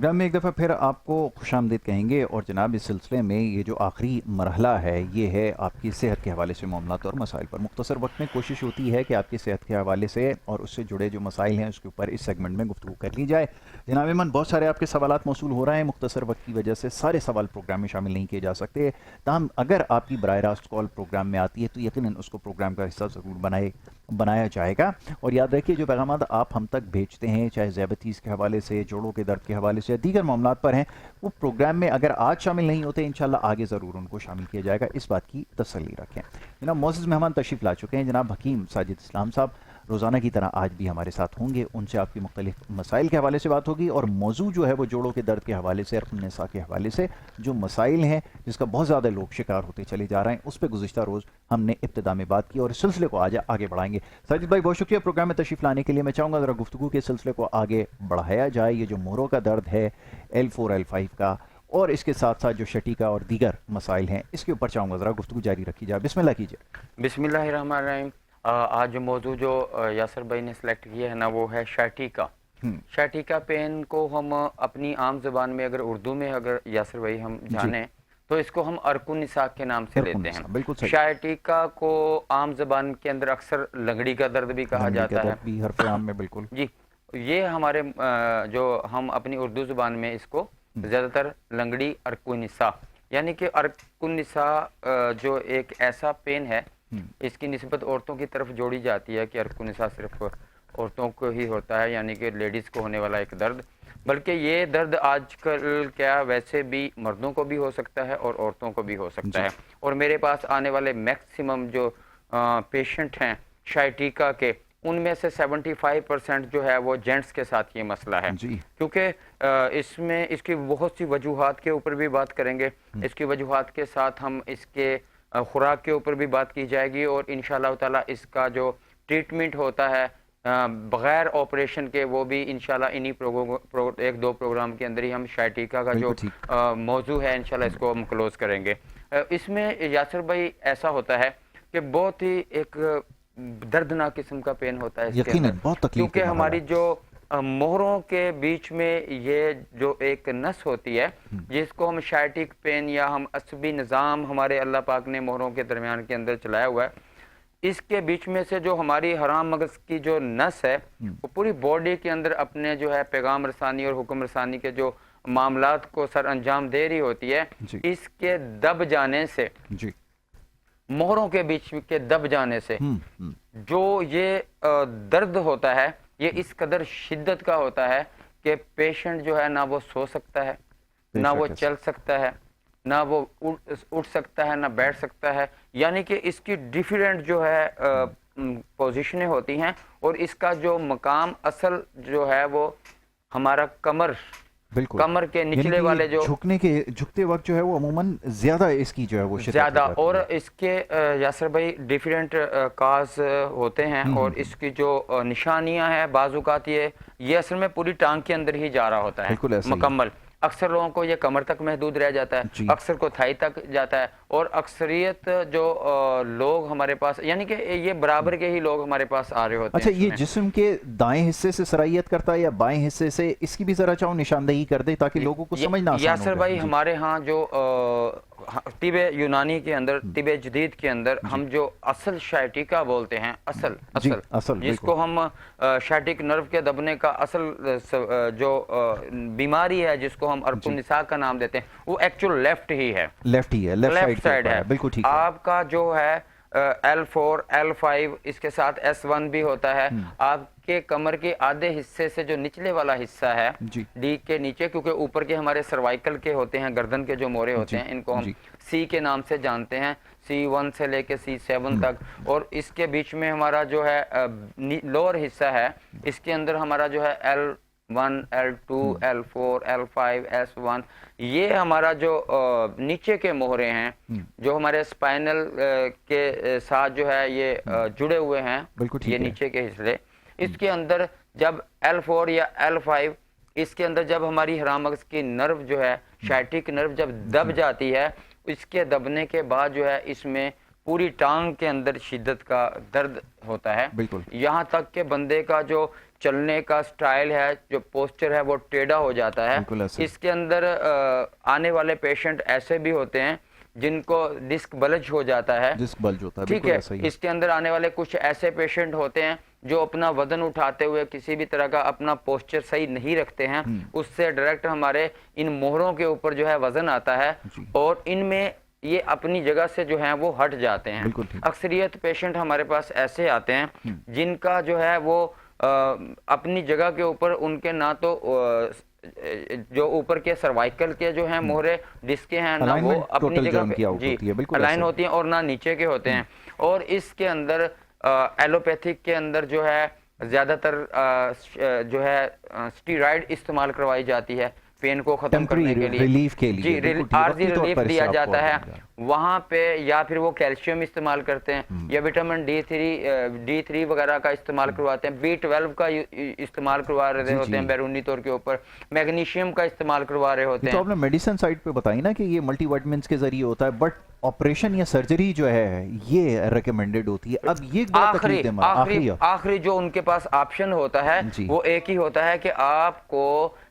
Programme में एक दफ़ा फिर आपको खुशामदीद कहेंगे और जनाब इस सिलसिले में ये जो आखिरी मरहला है ये है आपकी सेहत के हवाले से मामलात और मसाइल पर। मुख्तसर वक्त में कोशिश होती है कि आपकी सेहत के हवाले से और उससे जुड़े जो मसाइल हैं उसके ऊपर इस सेगमेंट में गुफ्तगू कर ली जाए। जनाब ईमान, बहुत सारे आपके सवालात मौसूल हो रहे हैं, मुख्तसर वक्त की वजह से सारे सवाल प्रोग्राम में शामिल नहीं किए जा सकते। ताहम अगर आपकी बराह रास्त कॉल प्रोग्राम में आती है तो यकीनन उसको प्रोग्राम का हिस्सा ज़रूर बनाया जाएगा। और याद रखिए, जो पैगाम आप हम तक भेजते हैं, चाहे ज़्यादतीज़ के हवाले से, जोड़ों के दर्द के हवाले से या दीगर मामलात पर हैं, वो प्रोग्राम में अगर आज शामिल नहीं होते इंशाल्लाह आगे ज़रूर उनको शामिल किया जाएगा, इस बात की तसल्ली रखें। जनाब मोअज़्ज़ज़ मेहमान तशरीफ़ ला चुके हैं, जनाब हकीम साजिद इस्लाम साहब रोज़ाना की तरह आज भी हमारे साथ होंगे। उनसे आपकी मुख्तलिफ मसाइल के हवाले से बात होगी और मौजू जो है वो जोड़ों के दर्द के हवाले से, निसा के हवाले से जो मसाइल हैं जिसका बहुत ज़्यादा लोग शिकार होते चले जा रहे हैं, उस पर गुज़िश्ता रोज़ हमने इब्तिदा में बात की और इस सिलसिले को आज आगे बढ़ाएंगे। साजिद भाई, बहुत शुक्रिया प्रोग्राम में तशरीफ़ लाने के लिए। मैं चाहूँगा ज़रा गुफ्तगू के सिलसिले को आगे बढ़ाया जाए। ये जो मोरों का दर्द है, L4 L5 का, और इसके साथ साथ जो शटीका और दीगर मसाइल हैं, इसके ऊपर चाहूँगा ज़रा गुफ्तगू जारी रखी जाए। बिस्मिल्लाह कीजिए। बिस्मिल्लाहिर्रहमानिर्रहीम। आज जो मौजू जो यासर भाई ने सेलेक्ट किया है ना, वो है शटीका। शटीका पेन को हम अपनी आम ज़बान में अगर उर्दू में अगर यासर भाई हम जाने तो इसको हम अर्कुन निसा के नाम से लेते हैं। बिल्कुल सही। शटीका को आम ज़बान के अंदर अक्सर लंगड़ी का दर्द भी कहा जाता है भी हरफ़े आम में। बिल्कुल जी। ये हमारे जो हम अपनी उर्दू ज़ुबान में इसको ज़्यादातर लंगड़ी अर्कुन निसा, यानी कि अर्कुन निसा जो एक ऐसा पेन है, इसकी निस्बत औरतों की तरफ जोड़ी जाती है कि अर्कुन निसा सिर्फ औरतों को ही होता है, यानी कि लेडीज़ को होने वाला एक दर्द। बल्कि ये दर्द आजकल क्या वैसे भी मर्दों को भी हो सकता है और औरतों को भी हो सकता है। और मेरे पास आने वाले मैक्सिमम जो पेशेंट हैं शटीका के, उनमें से 75% जो है वो जेंट्स के साथ ये मसला है। क्योंकि इसमें इसकी बहुत सी वजूहात के ऊपर भी बात करेंगे, इसकी वजूहात के साथ हम इसके खुराक के ऊपर भी बात की जाएगी और इंशाअल्लाह ताला इसका जो ट्रीटमेंट होता है बग़ैर ऑपरेशन के, वो भी इंशाल्लाह इन्हीं एक दो प्रोग्राम के अंदर ही हम शटीका का जो मौजू है इंशाल्लाह इसको हम क्लोज करेंगे। इसमें यासर भाई ऐसा होता है कि बहुत ही एक दर्दनाक किस्म का पेन होता है यकीनन, बहुत तकलीफ, क्योंकि हमारी जो मोहरों के बीच में ये जो एक नस होती है जिसको हम शटीक पेन या हम असबी निज़ाम हमारे अल्लाह पाक ने मोहरों के दरमियान के अंदर चलाया हुआ है, इसके बीच में से जो हमारी हराम मगज़ की जो नस है वो पूरी बॉडी के अंदर अपने जो है पैगाम रसानी और हुक्म रसानी के जो मामलात को सर अंजाम दे रही होती है। इसके दब जाने से, मोहरों के बीच के दब जाने से जो ये दर्द होता है, ये इस कदर शिद्दत का होता है कि पेशेंट जो है ना वो सो सकता है, ना वो चल सकता है, ना वो उठ सकता है, ना बैठ सकता है। यानी कि इसकी डिफरेंट जो है पोजीशनें होती हैं और इसका जो मकाम असल जो है वो हमारा कमर के निचले वाले जो झुकते वक्त जो है वो अमूमन ज्यादा इसकी जो है वो ज्यादा, और इसके यासर भाई डिफरेंट काज होते हैं और इसकी जो निशानियां हैं बाजुकात ये असल में पूरी टांग के अंदर ही जा रहा होता है मुकम्मल। अक्सर लोगों को ये कमर तक महदूद रह जाता है, अक्सर को थाई तक जाता है, और अक्सरियत जो लोग हमारे पास, यानी कि ये बराबर के ही लोग हमारे पास आ रहे होते हैं। अच्छा, ये जिस्म के दाएं हिस्से से सराहियत करता है या बाएं हिस्से से, इसकी भी जरा चाहो निशानदेही कर दे ताकि लोगों को समझना आसान हो। यासर भाई, हमारे यहाँ जो तिबे यूनानी के अंदर, तिबे जदीद के अंदर हम जो असल शटीका बोलते हैं, असल जिसको हम शटीक नर्व के दबने का असल जो बीमारी है जिसको हम अर्कुन निसा का नाम देते हैं, वो एक्चुअल लेफ्ट लेफ्ट साइड है। बिल्कुल ठीक। आपका जो है L4 L5 इसके साथ S1 भी होता है। आपके कमर के आधे हिस्से से जो निचले वाला हिस्सा है डी के नीचे, क्योंकि ऊपर के हमारे सर्वाइकल के होते हैं, गर्दन के जो मोरे होते हैं, इनको हम C के नाम से जानते हैं, C1 से लेके C7 तक। और इसके बीच में हमारा जो है लोअर हिस्सा है, इसके अंदर हमारा जो है L1 L2 L4 L5 S1, ये हमारा जो नीचे के मोहरे हैं जो हमारे स्पाइनल के साथ जो है ये जुड़े हुए हैं, ये नीचे के हिस्से, इसके अंदर जब L4 या L5, इसके अंदर जब हमारी हराम मगज़ की नर्व जो है शटीक नर्व जब दब जाती है, इसके दबने के बाद जो है इसमें पूरी टांग के अंदर शिद्दत का दर्द होता है। यहाँ तक के बंदे का जो चलने का स्टाइल है, जो पोस्चर है वो टेढ़ा हो जाता है। बिल्कुल ऐसे। इसके अंदर आने वाले पेशेंट ऐसे भी होते हैं जिनको डिस्क बल्ज हो जाता है, डिस्क बल्ज होता है, ठीक बिल्कुल है। ऐसा ही है। इसके अंदर आने वाले कुछ ऐसे पेशेंट होते हैं जो अपना वजन उठाते हुए किसी भी तरह का अपना पोस्चर सही नहीं रखते हैं, उससे डायरेक्ट हमारे इन मोहरों के ऊपर जो है वजन आता है जी। और इनमें ये अपनी जगह से जो है वो हट जाते हैं। बिल्कुल ठीक। अक्सरियत पेशेंट हमारे पास ऐसे आते हैं जिनका जो है वो अपनी जगह के ऊपर उनके ना तो जो ऊपर के सर्वाइकल के जो हैं मोहरे डिस्क हैं ना वो Alignment अपनी total जो जगह उनकी पे out होती है, बिल्कुल अलाइन ऐसा। होती हैं और ना नीचे के होते हैं। और इसके अंदर एलोपैथिक के अंदर जो है ज्यादातर जो है स्टीरॉयड इस्तेमाल करवाई जाती है पेन को खत्म करने टेम्परेरी के लिए, रिलीफ के लिए, जी, बिल्कुल ठीक, आर्जी वक्ती तौर रिलीफ पर दिया इससे जाता आपको है आराम मिलेगा। वहाँ पे, या फिर वो कैल्शियम इस्तेमाल करते हैं या विटामिन D3 वगैरह का इस्तेमाल करवाते हैं, B12 का इस्तेमाल करवा रहे होते हैं बैरूनी तौर के ऊपर, मैग्नीशियम का इस्तेमाल करवा रहे होते ये तो हैं। आपने मेडिसिन साइड पे बताई ना कि ये मल्टीविटामिन्स के जरिए होता है, बट ऑपरेशन या सर्जरी जो है ये रिकमेंडेड होती है। अब ये एक बड़ा तकलीफ दे आखिरी जो उनके पास ऑप्शन होता है वो एक ही होता है कि आपको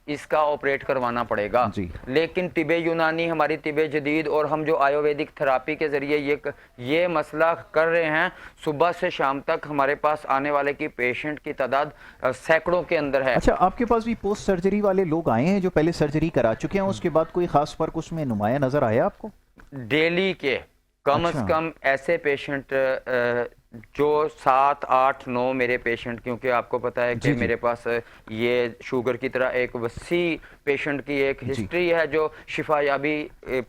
इसका ऑपरेट करवाना पड़ेगा। लेकिन तिबे यूनानी, हमारी तिबे जदीद और हम जो आयुर्वेदिक थेरापी के जरिए ये मसला कर रहे हैं, सुबह से शाम तक हमारे पास आने वाले की पेशेंट की तादाद सैकड़ों के अंदर है। अच्छा, आपके पास भी पोस्ट सर्जरी वाले लोग आए हैं जो पहले सर्जरी करा चुके हैं, उसके बाद कोई खास फर्क उसमें नुमाया नजर आया आपको? डेली के कम से कम ऐसे पेशेंट जो 7, 8, 9 मेरे पेशेंट, क्योंकि आपको पता है कि मेरे पास ये शुगर की तरह एक वसी पेशेंट की एक हिस्ट्री है जो शिफायाबी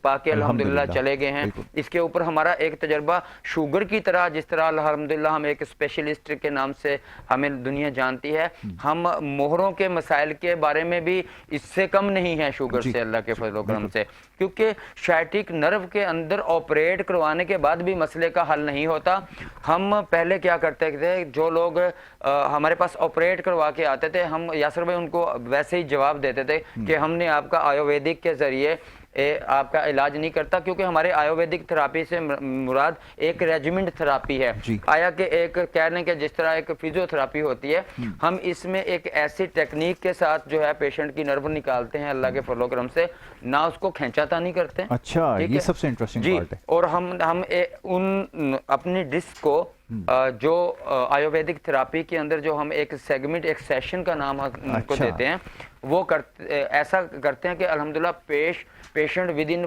पाके अल्हम्दुलिल्लाह चले गए हैं। इसके ऊपर हमारा एक तजर्बा शुगर की तरह, जिस तरह अल्हम्दुलिल्लाह हम एक स्पेशलिस्ट के नाम से हमें दुनिया जानती है, हम मोहरों के मसाइल के बारे में भी इससे कम नहीं है शुगर से, अल्लाह के फजल करम से। क्योंकि शाइटिक नर्व के अंदर ऑपरेट करवाने के बाद भी मसले का हल नहीं होता। हम पहले क्या करते थे, जो लोग हमारे पास ऑपरेट करवा के आते थे, हम यासर भाई उनको वैसे ही जवाब देते थे कि हमने आपका आयुर्वेदिक के जरिए आपका इलाज नहीं करता, क्योंकि हमारे आयुर्वेदिक थेरापी से मुराद एक रेजिमेंट थेरापी है। आया कि एक कह लें कि जिस तरह एक फिजियोथेरापी होती है, हम इसमें एक ऐसी टेक्निक के साथ जो है पेशेंट की नर्व निकालते हैं अल्लाह के फजल करम से, ना उसको खींचातानी करते हैं। अच्छा, ये सबसे इंटरेस्टिंग पार्ट है। और हम उन अपनी डिस्क को जो आयुर्वेदिक थेरापी के अंदर जो हम एक सेगमेंट, एक सेशन का नाम उनको देते हैं, वो ऐसा करते हैं कि अल्हम्दुलिल्लाह पेशेंट विद इन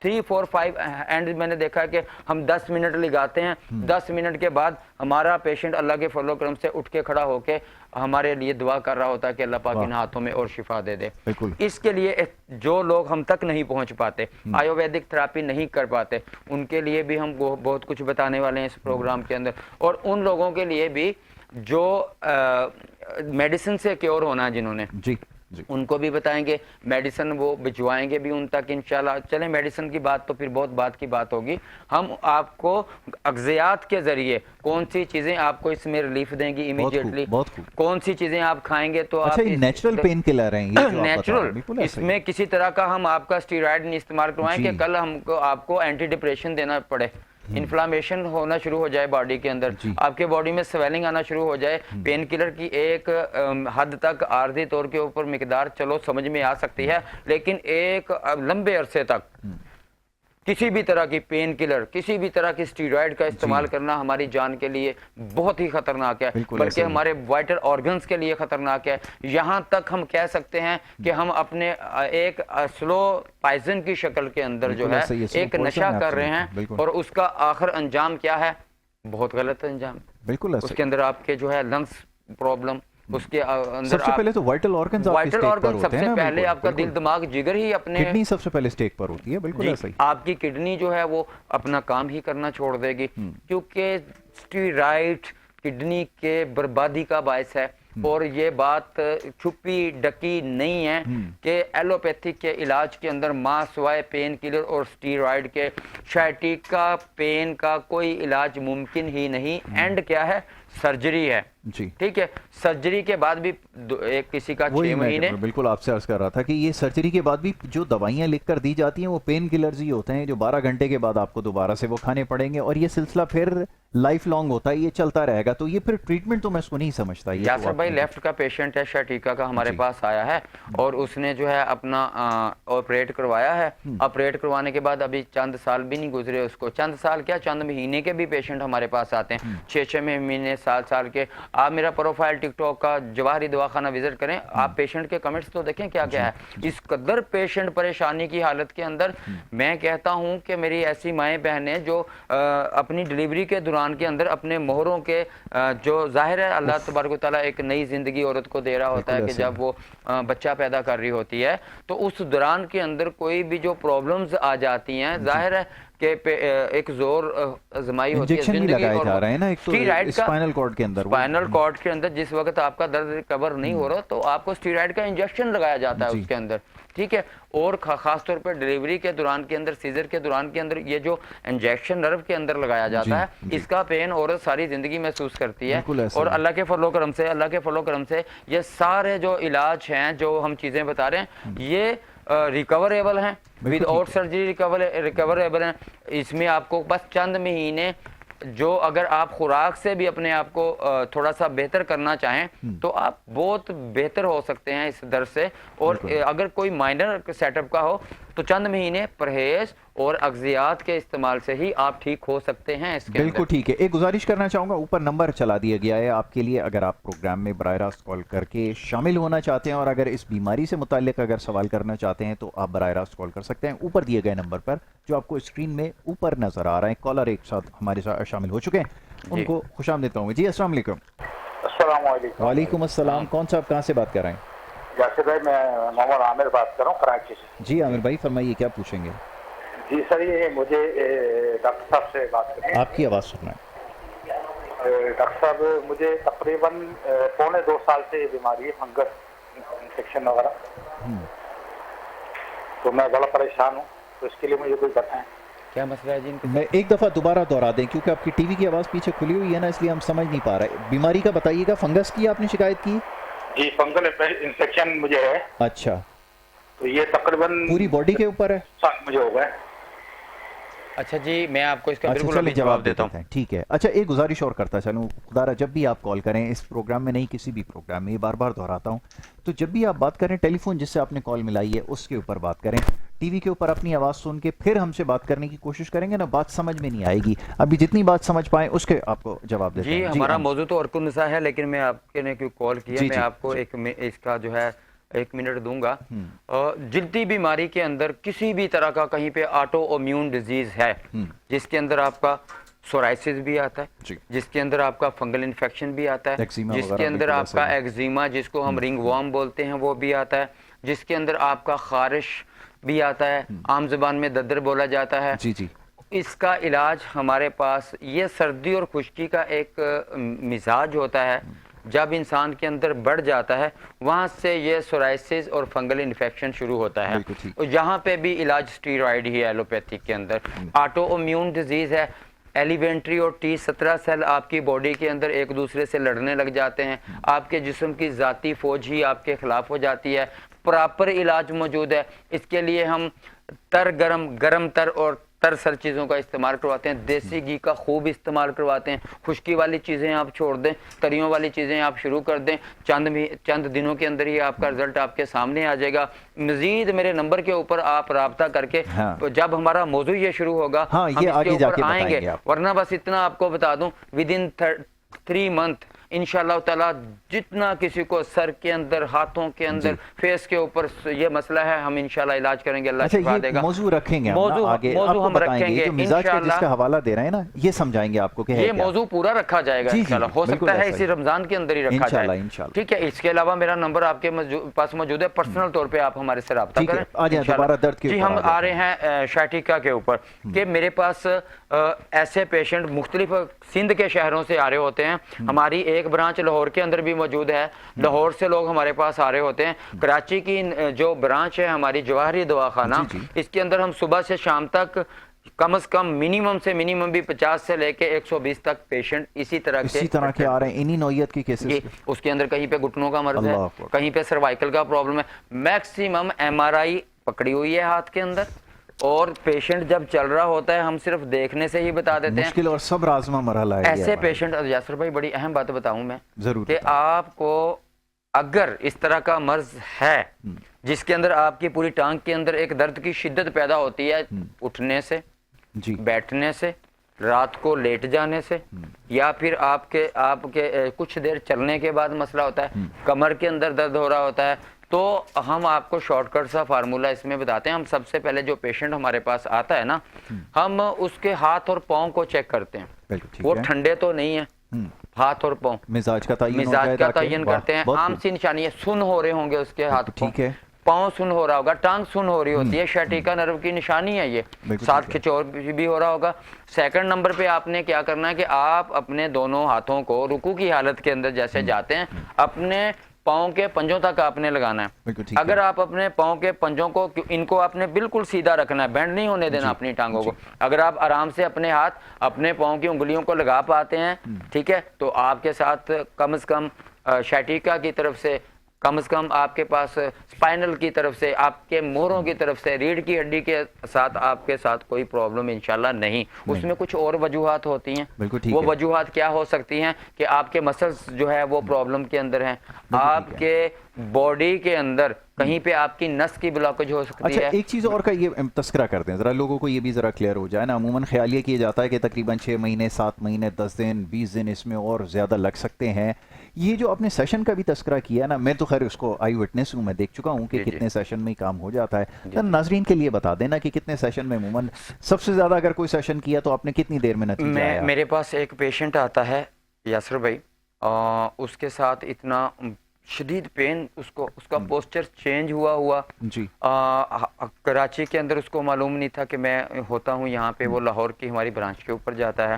3, 4, 5 एंड मैंने देखा है कि हम 10 मिनट लगाते हैं, 10 मिनट के बाद हमारा पेशेंट अल्लाह के फजल करम से उठ के खड़ा होके हमारे लिए दुआ कर रहा होता है कि अल्लाह पाक इन हाथों में और शिफा दे दे। इसके लिए जो लोग हम तक नहीं पहुंच पाते, आयुर्वेदिक थेरापी नहीं कर पाते, उनके लिए भी हम बहुत कुछ बताने वाले हैं इस प्रोग्राम के अंदर। और उन लोगों के लिए भी जो मेडिसिन से क्योर होना है जिन्होंने, उनको भी बताएंगे, मेडिसिन वो भिजवाएंगे भी उन तक इंशाल्लाह। चलें, मेडिसिन की बात तो फिर बहुत बात की बात होगी। हम आपको अग़ज़ियात के जरिए कौन सी चीजें आपको इसमें रिलीफ देंगी इमीडिएटली, कौन सी चीजें आप खाएंगे तो अच्छा, आप नेचुरल पेन किलर हैं ये जो नेचुरल, इसमें किसी तरह का हम आपका स्टीरॉयड नहीं इस्तेमाल करवाएं कि कल हमको आपको एंटी डिप्रेशन देना पड़े, इन्फ्लामेशन होना शुरू हो जाए बॉडी के अंदर, आपके बॉडी में स्वेलिंग आना शुरू हो जाए। पेन किलर की एक हद तक आर्जी तौर के ऊपर मिकदार चलो समझ में आ सकती है, लेकिन एक लंबे अरसे तक किसी भी तरह की पेन किलर, किसी भी तरह की स्टीरॉयड का इस्तेमाल करना हमारी जान के लिए बहुत ही खतरनाक है, बल्कि हमारे वाइटल ऑर्गन्स के लिए खतरनाक है। यहाँ तक हम कह सकते हैं कि हम अपने एक स्लो पॉइजन की शक्ल के अंदर जो है एक नशा कर रहे हैं, और उसका आखिर अंजाम क्या है? बहुत गलत अंजाम। बिल्कुल उसके अंदर आपके जो है लंग्स प्रॉब्लम, उसके अंदर सबसे पहले तो वाइटल ऑर्गन्स सबसे पहले आपका दिल, दिमाग, जिगर ही अपने, किडनी सबसे पहले स्टेज पर होती है। बिल्कुल ऐसा ही। आपकी किडनी जो है वो अपना काम ही करना छोड़ देगी, क्योंकि स्टीरॉयड किडनी के बर्बादी का बायस है। और ये बात छुपी डकी नहीं है कि एलोपैथिक के इलाज के अंदर माँ सिवाय पेन किलर और स्टीरॉयड के शाइटिक का पेन का कोई इलाज मुमकिन ही नहीं। एंड क्या है? सर्जरी है, जी। ठीक है, सर्जरी के बाद भी एक किसी का वही 6 मैं महीने। बिल्कुल आपसे अर्ज कर रहा था कि ये सर्जरी के बाद भी जो दवाइयाँ लिख कर दी जाती हैं वो पेन किलर्स ही होते हैं जो 12 घंटे के बाद आपको दोबारा से वो खाने पड़ेंगे, और ये सिलसिला फिर लाइफ लॉन्ग होता है, ये चलता रहेगा। तो ये फिर ट्रीटमेंट तो मैं इसको नहीं समझता। ये तो यासर भाई आपने- लेफ्ट का पेशेंट है, शटीका का, हमारे जी। पास आया है और उसने जो है अपना ऑपरेट करवाया है। ऑपरेट करवाने के बाद अभी चंद साल भी नहीं गुजरे उसको, चंद साल क्या, चंद महीने के भी पेशेंट हमारे पास आते हैं, 6-6 महीने, 7 साल के। आप मेरा प्रोफाइल टिकटॉक का जवाहरी दवाखाना विजिट करें, आप पेशेंट के कमेंट्स तो देखें क्या क्या है। इस कदर पेशेंट परेशानी की हालत के अंदर, मैं कहता हूं कि मेरी ऐसी माएँ बहनें जो अपनी डिलीवरी के दौरान के अंदर अपने मोहरों के जो जाहिर है अल्लाह तबारक व तआला एक नई जिंदगी औरत को दे रहा होता है कि जब वो बच्चा पैदा कर रही होती है, तो उस दौरान के अंदर कोई भी जो प्रॉब्लम्स आ जाती हैं, जाहिर है कि एक जोर आजमाई होती है, इंजेक्शन भी जिंदगी लगाए और जा रहे हैं ना, एक तो स्टीरॉइड का, स्पाइनल कॉर्ड के अंदर स्पाइनल कॉर्ड के अंदर जिस वक्त आपका दर्द रिकवर नहीं हो रहा तो आपको स्टीरॉइड का इंजेक्शन लगाया जाता है जी। उसके अंदर, ठीक है। और खास तौर पर डिलीवरी के दौरान के अंदर, सीजर के दौरान के अंदर ये जो इंजेक्शन नर्व के अंदर लगाया जाता है, जी। इसका पेन औरत सारी जिंदगी महसूस करती है। बिल्कुल ऐसा और है। अल्लाह के फजलो करम से, अल्लाह के फजलो करम से ये सारे जो इलाज हैं, जो हम चीजें बता रहे हैं, ये रिकवरेबल हैं, विदाउट सर्जरी रिकवरेबल हैं। इसमें आपको बस चंद महीने, जो अगर आप खुराक से भी अपने आप को थोड़ा सा बेहतर करना चाहें तो आप बहुत बेहतर हो सकते हैं इस दर से। और अगर कोई माइनर सेटअप का हो तो चंद महीने परहेज और अगजियात के इस्तेमाल से ही आप ठीक हो सकते हैं इसके बिल्कुल ठीक है। एक गुजारिश करना चाहूँगा, ऊपर नंबर चला दिया गया है आपके लिए, अगर आप प्रोग्राम में बराह रास्त कॉल करके शामिल होना चाहते हैं और अगर इस बीमारी से मुताल्लिक अगर सवाल करना चाहते हैं तो आप बराह रास्त कॉल कर सकते हैं ऊपर दिए गए नंबर पर जो आपको स्क्रीन में ऊपर नजर आ रहा है। कॉलर एक साथ हमारे साथ शामिल हो चुके हैं, उनको खुशामदीद कहूँगा। जी अस्सलाम वालेकुम। वालेकुम अस्सलाम। कौन साहब कहाँ से बात कर रहे हैं? जासिर भाई, मैं मोहम्मद आमिर बात कर रहा हूँ कराची से। जी आमिर भाई फरमाइए, क्या पूछेंगे? जी सर, ये मुझे डॉक्टर साहब से बात करनी है। आपकी आवाज़ सुनना है। डॉक्टर साहब, मुझे तकरीबन 1.25 साल से ये बीमारी है, फंगस इन्फेक्शन वगैरह, तो मैं बड़ा परेशान हूँ, तो इसके लिए मुझे कोई बताएं। क्या मसला है जी इनके? मैं एक दफ़ा दोबारा दोहरा दें क्योंकि आपकी टीवी की आवाज़ पीछे खुली हुई है ना, इसलिए हम समझ नहीं पा रहे। बीमारी का बताइएगा। फंगस की आपने शिकायत की? जी, फंगल इन्फेक्शन मुझे है। अच्छा, तो ये तकरीबन पूरी बॉडी के ऊपर है? साल मुझे हो गए। अच्छा जी, मैं आपको इसका अच्छा बिल्कुल चलिए अभी जवाब देता हूँ। हैं। ठीक है। अच्छा, एक गुजारिश और करता चलूँ, खुदारा जब भी आप कॉल करें इस प्रोग्राम में, नहीं किसी भी प्रोग्राम में, ये बार बार दोहराता हूँ, तो जब भी आप बात करें टेलीफोन जिससे आपने कॉल मिलाई है उसके ऊपर बात करें। टीवी के ऊपर अपनी आवाज़ सुन के फिर हमसे बात करने की कोशिश करेंगे ना, बात समझ में नहीं आएगी। अभी जितनी बात समझ पाए उसके आपको जवाब देते जी, हैं। हमारा हम- मौजू तो अर्कुन निसा है, लेकिन मैं आपके ने क्यों कॉल किया, जी, मैं जी, आपको इसका जो है 1 मिनट दूंगा। जल्दी बीमारी के अंदर किसी भी तरह का कहीं पे ऑटो इम्यून डिजीज है, जिसके अंदर आपका सोराइसिस भी आता जी। है, जिसके अंदर आपका फंगल इन्फेक्शन भी आता है, एक्जिमा जिसके वगैरह अंदर बिल्कुल आपका ऐसा ही। एक्जिमा, जिसको हम रिंग वॉर्म बोलते हैं, वो भी आता है, जिसके अंदर आपका खारिश भी आता है, आम जुबान में दद्दर बोला जाता है। जी जी। इसका इलाज हमारे पास, ये सर्दी और खुश्की का एक मिजाज होता है, जब इंसान के अंदर बढ़ जाता है वहाँ से ये सोराइसिस और फंगल इन्फेक्शन शुरू होता है। बिल्कुल ठीक। और यहाँ पे भी इलाज स्टीरॉइड ही है एलोपैथिक के अंदर। ऑटो इम्यून डिजीज है, एलिवेंट्री और T17 सेल आपकी बॉडी के अंदर एक दूसरे से लड़ने लग जाते हैं, आपके जिस्म की ज़ाती फौज ही आपके खिलाफ हो जाती है। प्रॉपर इलाज मौजूद है, इसके लिए हम गरम तर और तर चीज़ों का इस्तेमाल करवाते हैं, देसी घी का खूब इस्तेमाल करवाते हैं। खुश्की वाली चीज़ें आप छोड़ दें, तरियों वाली चीज़ें आप शुरू कर दें, चंद दिनों के अंदर ही आपका रिजल्ट आपके सामने आ जाएगा। मजीद मेरे नंबर के ऊपर आप राब्ता करके, हाँ। जब हमारा मौजू ये शुरू होगा हाँ, हम ये इसके आगे ऊपर जाके आएंगे। बताएंगे आप। वरना बस इतना आपको बता दूं, विद इन 3 मंथ इंशाअल्लाह ताला जितना किसी को सर के अंदर, हाथों के अंदर, फेस के ऊपर ये मसला है, हम इंशाअल्लाह इलाज करेंगे, अल्लाह अच्छा, शिफा ये देगा। मौजू रखेंगे हम ना आगे, मौजू आपको हम बताएंगे। रखेंगे जो मिजाज का इंशाअल्लाह। जिसका हवाला दे रहे हैं ना, ये समझाएंगे आपको कि है ये क्या। मौजू पूरा रखा जाएगा जी, जी, इंशाल्लाह। हो बिल्कुल सकता है ऐसा इसी ही। रमजान के अंदर ही रखा इंशाल्लाह, जाए, इंशाल्लाह। ठीक है। इसके अलावा मेरा नंबर आपके पास मौजूद है, पर्सनल तौर पे आप हमारे से राब्ता ठीक है, करें। आ जाएं, इंशाल्लाह। दोबारा दर्द के जी, ऊपर हम आ आ रहे हैं शाटिका के ऊपर कि मेरे पास ऐसे पेशेंट मुख्तलिफ सिंध के शहरों से आ रहे होते हैं। हमारी एक ब्रांच लाहौर के अंदर भी मौजूद है, लाहौर से लोग हमारे पास आ रहे होते हैं। कराची की जो ब्रांच है हमारी जवाहरी दवाखाना, जी, जी। इसके अंदर हम सुबह से शाम तक कम से कम मिनिमम से मिनिमम भी 50 से लेके 120 तक पेशेंट इसी तरह के आ रहे हैं, इन्हीं नौइयत के केसेस। उसके अंदर कहीं पे घुटनों का मर्ज है, अल्लाह अकबर। कहीं पे सर्वाइकल का प्रॉब्लम है, मैक्सिमम एमआरआई पकड़ी हुई है हाथ के अंदर, और पेशेंट जब चल रहा होता है हम सिर्फ देखने से ही बता देते हैं। मुश्किल और सब आजमा मरहला है ऐसे पेशेंट, यासर भाई बड़ी अहम बात बताऊं मैं जरूर कि आपको अगर इस तरह का मर्ज है जिसके अंदर आपकी पूरी टांग के अंदर एक दर्द की शिद्दत पैदा होती है उठने से, जी, बैठने से, रात को लेट जाने से, या फिर आपके कुछ देर चलने के बाद मसला होता है, कमर के अंदर दर्द हो रहा होता है, तो हम आपको शॉर्टकट सा फार्मूला इसमें बताते हैं। हम सबसे पहले जो पेशेंट हमारे पास आता है ना, हम उसके हाथ और पाँव को चेक करते हैं, बिल्कुल ठीक वो है। ठंडे तो नहीं है, हाथ और पाँव, मिजाज का तयन मिजाज का तयन करते हैं। आम सी निशानी है, सुन हो रहे होंगे उसके हाथ, ठीक है, पाँव सुन हो रहा होगा, टांग सुन हो रही होती है, शैटिका नर्व की निशानी है ये, साथ खिंचौर भी हो रहा होगा। सेकंड नंबर पे आपने क्या करना है कि आप अपने दोनों हाथों को रुकू की हालत के अंदर जैसे जाते हैं, अपने पाँव के पंजों तक आपने लगाना है। अगर आप अपने पाँव के पंजों को, इनको आपने बिल्कुल सीधा रखना है, बेंड नहीं होने देना अपनी टांगों को। अगर आप आराम से अपने हाथ अपने पाँव की उंगलियों को लगा पाते हैं, ठीक है, तो आपके साथ कम से कम शैटिका की तरफ से कम आपके पास स्पाइनल की तरफ से, आपके मोहरों की तरफ से, रीढ़ की हड्डी के साथ आपके साथ कोई प्रॉब्लम इंशाल्लाह नहीं। उसमें कुछ और वजूहात होती हैं, वो वजूहात क्या हो सकती हैं कि आपके मसल्स जो है वो प्रॉब्लम के अंदर हैं, आपके बॉडी के अंदर कहीं पे आपकी नस की ब्लॉकेज हो सकती है। एक चीज़ और का ये तस्करा करते हैं, ज़रा लोगों को ये भी ज़रा क्लियर हो जाए ना। अमूमन ख्याल ये किया जाता है कि तकरीबन 6 महीने, 7 महीने, 10 दिन, 20 दिन इसमें और ज़्यादा लग सकते हैं। ये जो आपने सेशन का भी तस्करा किया ना, मैं तो खैर उसको आई विटनेस हूँ, मैं देख चुका हूँ कि कितने सेशन में काम हो जाता है। तो नाजरीन के लिए बता देना कि कितने सेशन में अमूमन सबसे ज़्यादा अगर कोई सेशन किया तो आपने कितनी देर में नतीजा आया? मेरे पास एक पेशेंट आता है यासर भाई, उसके साथ इतना शदीद पेन, उसका पोस्चर चेंज हुआ जी। कराची के अंदर उसको मालूम नहीं था कि मैं होता हूँ यहाँ पे, वो लाहौर की हमारी ब्रांच के ऊपर जाता है।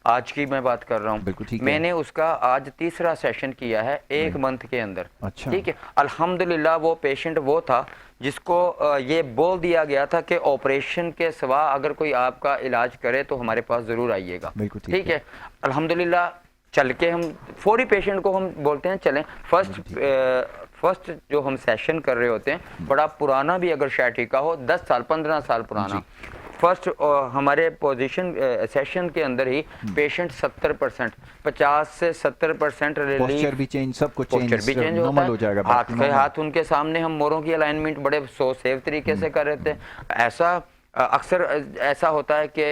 आज की मैं बात कर रहा हूँ, मैंने उसका आज 3रा सेशन किया है 1 मंथ के अंदर। अच्छा। ठीक है, अल्हम्दुलिल्लाह वो पेशेंट वो था जिसको ये बोल दिया गया था कि ऑपरेशन के सिवा अगर कोई आपका इलाज करे तो हमारे पास जरूर आइएगा। ठीक है, अल्हम्दुलिल्लाह चल के हम फौरी पेशेंट को हम बोलते हैं चलें। फर्स्ट जो हम सेशन कर रहे होते हैं, बड़ा पुराना भी अगर शैटिका हो, 10 साल 15 साल पुराना, फर्स्ट हमारे पोजीशन सेशन के अंदर ही पेशेंट 70%, 50 से 70% पोस्चर भी चेंज, सब कुछ चेंज हो जाएगा। हाथ उनके सामने हम मोरों की अलाइनमेंट बड़े सेफ तरीके से कर रहे थे। ऐसा अक्सर ऐसा होता है कि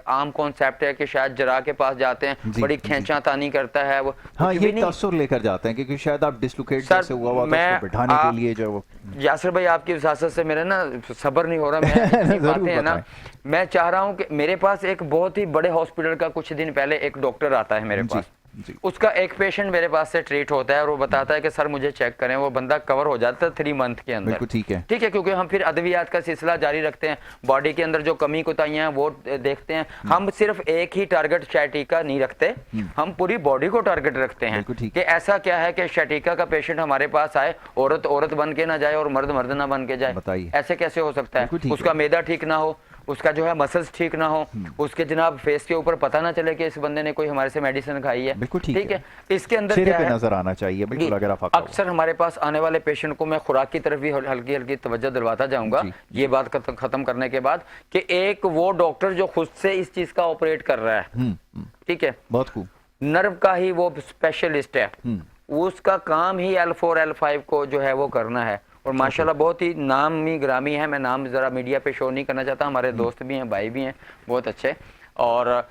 आम कॉन्सेप्ट है कि शायद जरा के पास जाते हैं, बड़ी खींचा तानी करता है वो, हाँ, ये तासुर लेकर जाते हैं क्योंकि शायद आप डिस्लोकेट जैसे हुआ तो उसको बिठाने के लिए जो वो। यासर भाई आपकी इजाजत से मेरा ना सब्र नहीं हो रहा, मैं बातें है ना, मैं चाह रहा हूँ कि मेरे पास एक बहुत ही बड़े हॉस्पिटल का कुछ दिन पहले एक डॉक्टर आता है मेरे पास, उसका एक पेशेंट मेरे पास से ट्रीट होता है और वो बताता है कि सर मुझे चेक करें, वो बंदा कवर हो जाता है 3 मंथ के अंदर। ठीक है, क्योंकि हम फिर अद्वियात का सिलसिला जारी रखते हैं, बॉडी के अंदर जो कमी कोताहियां हैं वो देखते हैं। हम सिर्फ एक ही टारगेट शैटिका नहीं रखते, हम पूरी बॉडी को टारगेट रखते हैं कि ऐसा क्या है कि शैटिका का पेशेंट हमारे पास आए, औरत बन के ना जाए और मर्द ना बन के जाए, ऐसे कैसे हो सकता है? उसका मैदा ठीक ना हो, उसका जो है मसल्स ठीक ना हो, उसके जनाब फेस के ऊपर पता ना चले कि इस बंदे ने कोई हमारे से मेडिसिन खाई है। ठीक है, इसके अंदर क्या है नजर आना चाहिए। बिल्कुल, अगर आप अक्सर हमारे पास आने वाले पेशेंट को मैं खुराक की तरफ भी हल्की हल्की तवज्जो दिलवाता जाऊंगा ये बात खत्म करने के बाद कि एक वो डॉक्टर जो खुद से इस चीज का ऑपरेट कर रहा है, ठीक है, बहुत खूब, नर्व का ही वो स्पेशलिस्ट है, उसका काम ही L4 L5 को जो है वो करना है। और माशाल्लाह बहुत ही नामी ग्रामी है, मैं नाम ज़रा मीडिया पे शो नहीं करना चाहता, हमारे दोस्त भी हैं, भाई भी हैं, बहुत अच्छे, और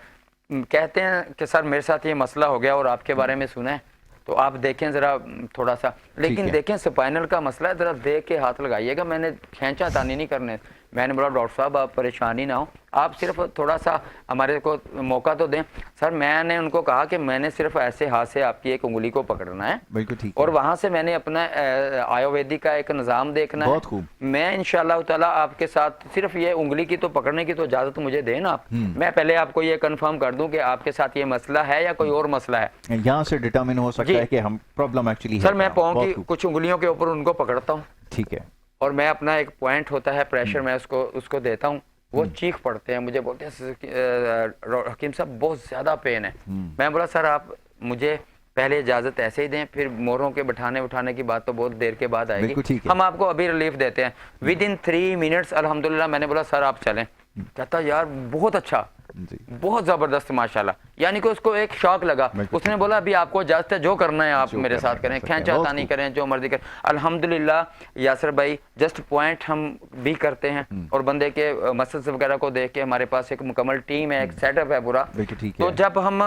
कहते हैं कि सर मेरे साथ ये मसला हो गया और आपके बारे में सुना है तो आप देखें ज़रा थोड़ा सा, लेकिन देखें स्पाइनल का मसला है, ज़रा देख के हाथ लगाइएगा। मैंने खींचा तानी नहीं करने, मैंने बोला डॉक्टर साहब आप परेशानी ना हो, आप सिर्फ थोड़ा सा हमारे को मौका तो दें। सर मैंने उनको कहा कि मैंने सिर्फ ऐसे हाथ से आपकी एक उंगली को पकड़ना है, बिल्कुल ठीक, और वहां से मैंने अपना आयुर्वेदिक का एक निज़ाम देखना है। मैं इंशाअल्लाह ताला आपके साथ सिर्फ ये उंगली की तो पकड़ने की तो इजाजत मुझे दें ना आप, मैं पहले आपको ये कंफर्म कर दूं कि आपके साथ ये मसला है या कोई और मसला है, यहाँ से डिटरमिन हो सकता है कि हम प्रॉब्लम एक्चुअली। सर मैं पाँव की कुछ उंगलियों के ऊपर उनको पकड़ता हूँ, ठीक है, और मैं अपना एक पॉइंट होता है प्रेशर, मैं उसको देता हूँ, वो चीख पड़ते हैं, मुझे बोलते हैं हकीम साहब बहुत ज़्यादा पेन है। मैं बोला सर आप मुझे पहले इजाज़त ऐसे ही दें, फिर मोरों के बैठाने उठाने की बात तो बहुत देर के बाद आएगी, हम आपको अभी रिलीफ देते हैं। विद इन 3 मिनट्स अल्हम्दुलिल्लाह। मैंने बोला सर आप चलें, कहता यार बहुत अच्छा, बहुत ज़बरदस्त माशाल्लाह। यानी कि उसको एक शौक लगा, उसने बोला अभी आपको इजाज़त है, जो करना है आप मेरे साथ करें, खींचातानी करें, जो मर्जी करें। अल्हम्दुलिल्लाह यासर भाई जस्ट पॉइंट हम भी करते हैं और बंदे के मसल्स वगैरह को देख के हमारे पास एक मुकम्मल टीम है, एक सेटअप है पूरा। तो जब हम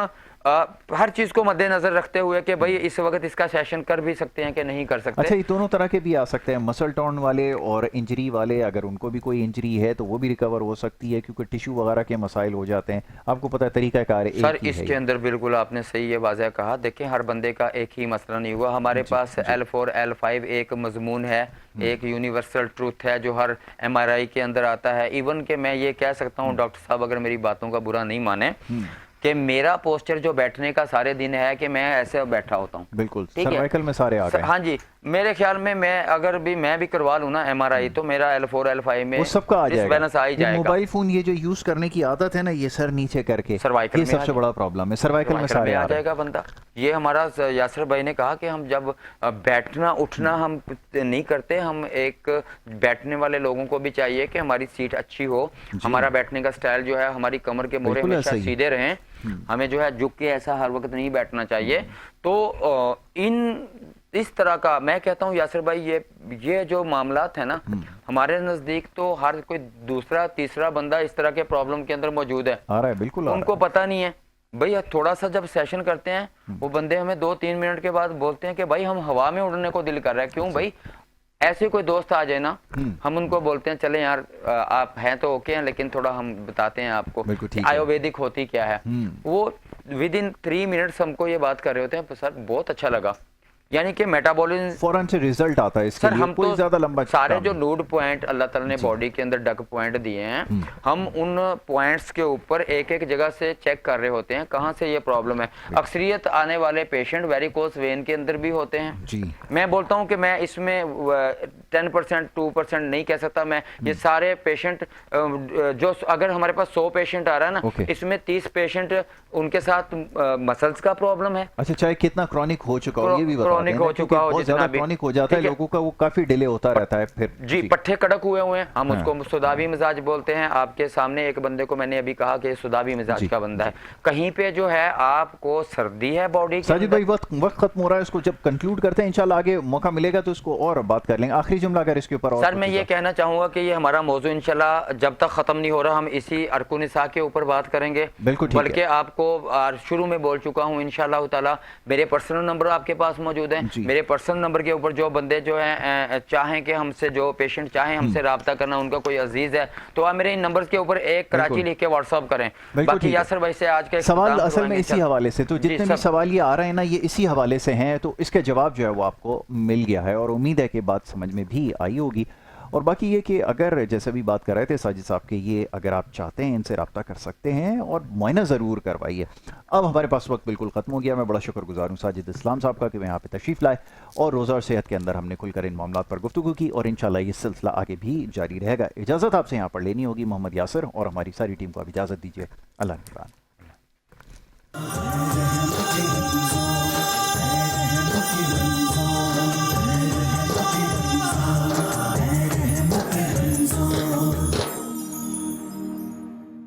हर चीज को मद्देनजर रखते हुए कि भाई इस वक्त इसका सेशन कर भी सकते हैं कि नहीं कर सकते। अच्छा, ये दोनों तरह के भी आ सकते हैं, मसल टॉर्न वाले और इंजरी वाले। अगर उनको भी कोई इंजरी है तो वो भी रिकवर हो सकती है, क्योंकि टिश्यू वगैरह के मसाइल हो जाते हैं। आपको पता है तरीका कार एक सर ही इसके अंदर बिल्कुल आपने सही ये वाज़ह कहा। देखें हर बंदे का एक ही मसला नहीं हुआ। हमारे पास L4 L5 एक मजमून है, एक यूनिवर्सल ट्रूथ है जो हर MRI के अंदर आता है। इवन के मैं ये कह सकता हूँ डॉक्टर साहब अगर मेरी बातों का बुरा नहीं माने कि मेरा पोस्चर जो बैठने का सारे दिन है कि मैं ऐसे बैठा होता हूँ। बिल्कुल सर्वाइकल में सारे आ गए। हाँ जी, मेरे ख्याल में मैं भी करवा लूँ ना MRI तो मेरा L4 L5 में वो सबका आ जाएगा। आ ही जाएगा। मोबाइल फोन ये जो यूज करने की आदत है ना, ये सर नीचे करके, सर्वाइकल ये सबसे बड़ा प्रॉब्लम है। सर्वाइकल में सारे आ जाएगा बंदा। ये हमारा यासर भाई ने कहा कि हम जब बैठना उठना हम नहीं करते, हम एक बैठने वाले लोगों को भी चाहिए कि हमारी सीट अच्छी हो, हमारा बैठने का स्टाइल जो है, हमारी कमर के मोरे हमेशा सीधे रहें, हमें जो है झुक के ऐसा हर वक्त नहीं बैठना चाहिए। तो इस तरह का मैं कहता हूँ यासर भाई, ये जो मामलात है ना, हमारे नजदीक तो हर कोई दूसरा तीसरा बंदा इस तरह के प्रॉब्लम के अंदर मौजूद है। आ रहा है, बिल्कुल उनको पता नहीं है भाई। थोड़ा सा जब सेशन करते हैं वो बंदे हमें 2-3 मिनट के बाद बोलते हैं कि भाई हम हवा में उड़ने को दिल कर रहा है। क्यों भाई? ऐसे कोई दोस्त आ जाए ना, हम उनको बोलते हैं चले यार आप हैं तो ओके हैं, लेकिन थोड़ा हम बताते हैं आपको आयुर्वेदिक होती क्या है। वो विद इन 3 मिनट्स हमको ये बात कर रहे होते हैं, सर बहुत अच्छा लगा। यानी कि मेटाबॉलिज्म फौरन से रिजल्ट आता है इसके सर। लिए हम कोई तो ज्यादा लंबा सारे जो लोड पॉइंट अल्लाह ताला ने बॉडी के अंदर डग पॉइंट दिए हैं, हम उन पॉइंट्स के ऊपर एक एक जगह से चेक कर रहे होते हैं कहाँ से ये प्रॉब्लम है। अक्सरियत आने वाले पेशेंट वेरिकोस वेन के अंदर भी होते हैं जी। मैं बोलता हूँ कि मैं इसमें 10% 2% नहीं कह सकता मैं। ये सारे पेशेंट जो अगर हमारे पास 100 पेशेंट आ रहा है ना, इसमें 30 पेशेंट उनके साथ मसल्स का प्रॉब्लम है। अच्छा, चाहे कितना क्रॉनिक हो चुका हो, ये भी क्रॉनिक हो चुका हो, बहुत ज्यादा क्रॉनिक हो जाता है लोगों का, वो काफी डिले होता रहता है फिर जी। पट्टे कड़क हुए हुए हैं, हम उसको सुदाबी मिजाज बोलते हैं। आपके सामने एक बंदे को मैंने अभी कहा कि सुदाबी मिजाज का बंदा है। कहीं पे जो है आपको सर्दी है बॉडी की। साजिद भाई वक्त खत्म हो रहा है, इसको जब कंक्लूड करते हैं इंशाल्लाह आगे मौका मिलेगा तो इसको और बात कर लेंगे। आखिरी जुमला अगर इसके ऊपर। सर मैं ये कहना चाहूंगा कि ये हमारा मौजू इंशाल्लाह जब तक खत्म नहीं हो रहा, हम इसी अर्कुनिसा के ऊपर बात करेंगे। बल्कि आपको शुरू में बोल चुका हूँ इंशाल्लाह ताला मेरे पर्सनल नंबर आपके पास मौजूद है। मेरे पर्सनल नंबर के ऊपर जो बंदे जो हैं चाहें कि हमसे, जो पेशेंट चाहें हमसे राब्ता करना, उनका कोई अजीज है तो आप मेरे इन नंबर्स के ऊपर एक कराची लिख के व्हाट्सअप करें। बाकी यासर भाई से आज के सवाल असल में इसी हवाले से, तो जितने भी सवाल ये आ रहे हैं ना, ये इसी हवाले से हैं, तो इसका जवाब जो है वो आपको मिल गया है और उम्मीद है कि बात समझ में भी आई होगी। और बाकी ये कि अगर जैसे भी बात कर रहे थे साजिद साहब के, ये अगर आप चाहते हैं इनसे रब्ता कर सकते हैं और मुआयना ज़रूर करवाइए। अब हमारे पास वक्त बिल्कुल ख़त्म हो गया। मैं बड़ा शुक्रगुजार हूँ साजिद इस्लाम साहब का कि वो यहाँ पे तशरीफ़ लाए और रोज़ा और सेहत के अंदर हमने खुलकर इन मामलों पर गुफ्तगू की और इंशाल्लाह ये सिलसिला आगे भी जारी रहेगा। इजाज़त आपसे यहाँ पर लेनी होगी। मोहम्मद यासर और हमारी सारी टीम को अब इजाज़त दीजिए। अल्लाह निगहबान।